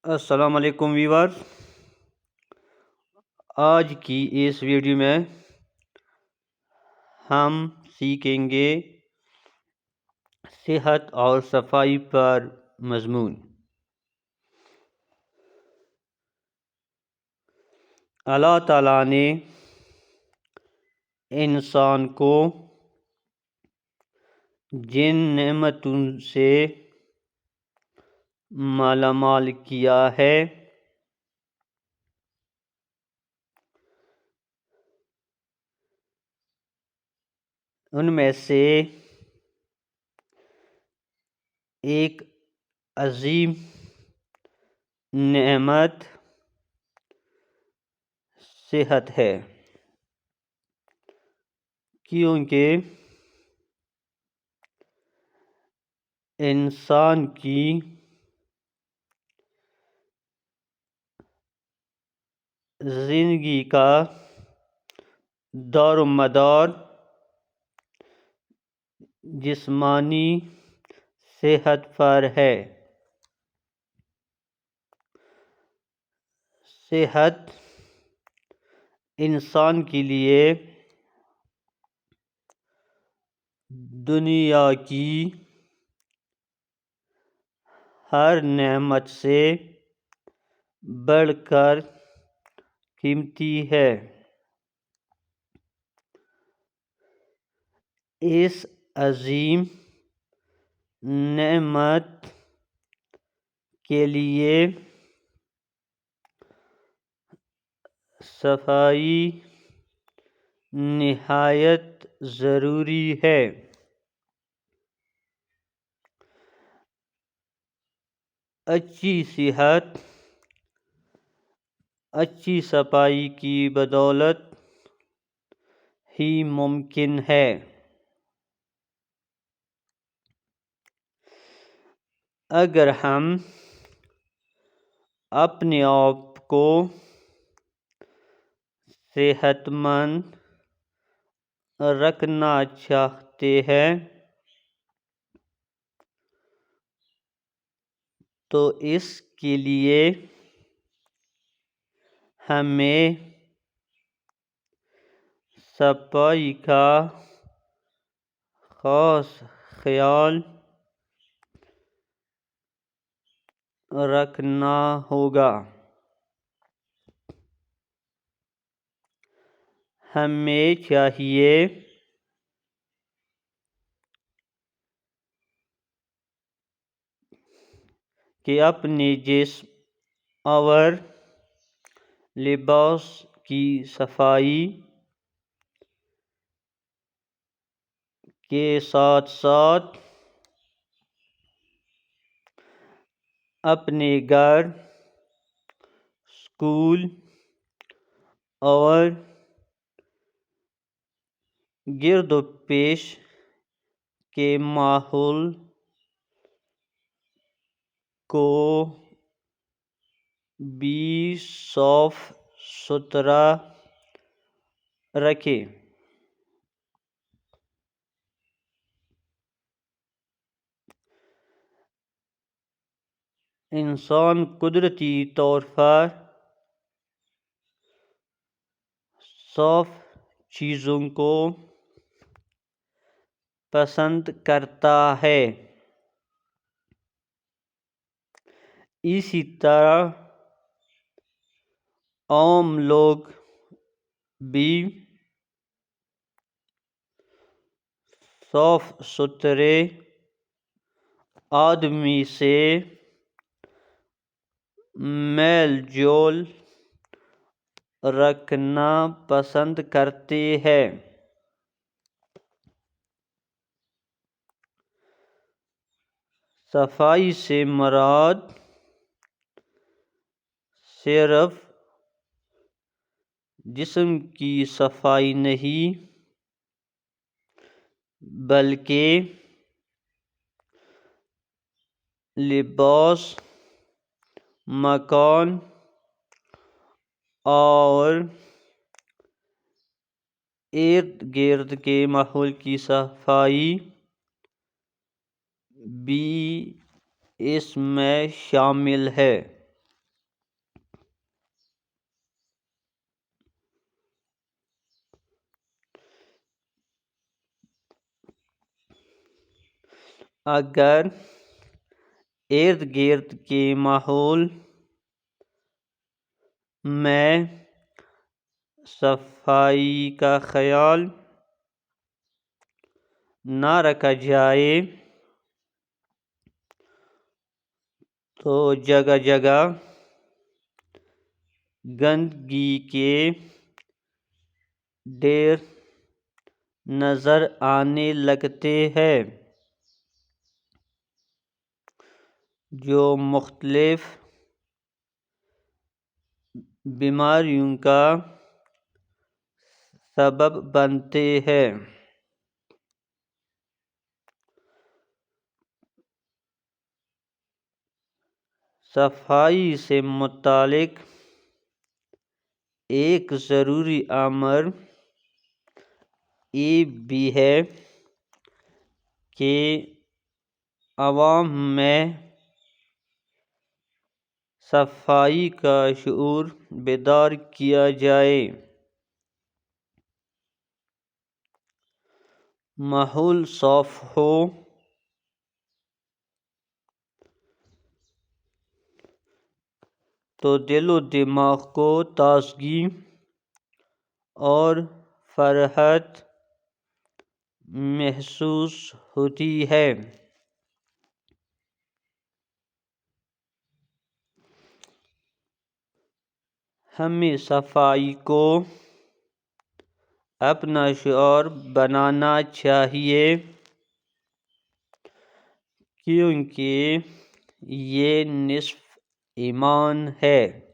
السلام علیکم ویور، آج کی اس ویڈیو میں ہم سیکھیں گے صحت اور صفائی پر مضمون۔ اللہ تعالیٰ نے انسان کو جن نعمتوں سے مالا مال کیا ہے ان میں سے ایک عظیم نعمت صحت ہے، کیونکہ انسان کی زندگی کا دار و مدار جسمانی صحت پر ہے۔ صحت انسان کے لیے دنیا کی ہر نعمت سے بڑھ کر قیمتی ہے۔ اس عظیم نعمت کے لیے صفائی نہایت ضروری ہے۔ اچھی صحت اچھی صفائی کی بدولت ہی ممکن ہے۔ اگر ہم اپنے آپ کو صحت مند رکھنا چاہتے ہیں تو اس کے لیے ہمیں صفائی کا خاص خیال رکھنا ہوگا۔ ہمیں چاہیے کہ اپنے جسم اور لباس کی صفائی کے ساتھ ساتھ اپنے گھر، اسکول اور گرد و پیش کے ماحول کو بھی صاف ستھرا رکھیں۔ انسان قدرتی طور پر صاف چیزوں کو پسند کرتا ہے، اسی طرح عام لوگ بھی صاف ستھرے آدمی سے میل جول رکھنا پسند کرتے ہیں۔ صفائی سے مراد صرف جسم کی صفائی نہیں بلکہ لباس، مکان اور ارد گرد کے ماحول کی صفائی بھی اس میں شامل ہے۔ اگر ارد گرد کے ماحول میں صفائی کا خیال نہ رکھا جائے تو جگہ جگہ گندگی کے ڈھیر نظر آنے لگتے ہیں جو مختلف بیماریوں کا سبب بنتے ہیں۔ صفائی سے متعلق ایک ضروری امر یہ بھی ہے کہ عوام میں صفائی کا شعور بیدار کیا جائے۔ ماحول صاف ہو تو دل و دماغ کو تازگی اور فرحت محسوس ہوتی ہے۔ ہمیں صفائی کو اپنا شعار بنانا چاہیے کیونکہ یہ نصف ایمان ہے۔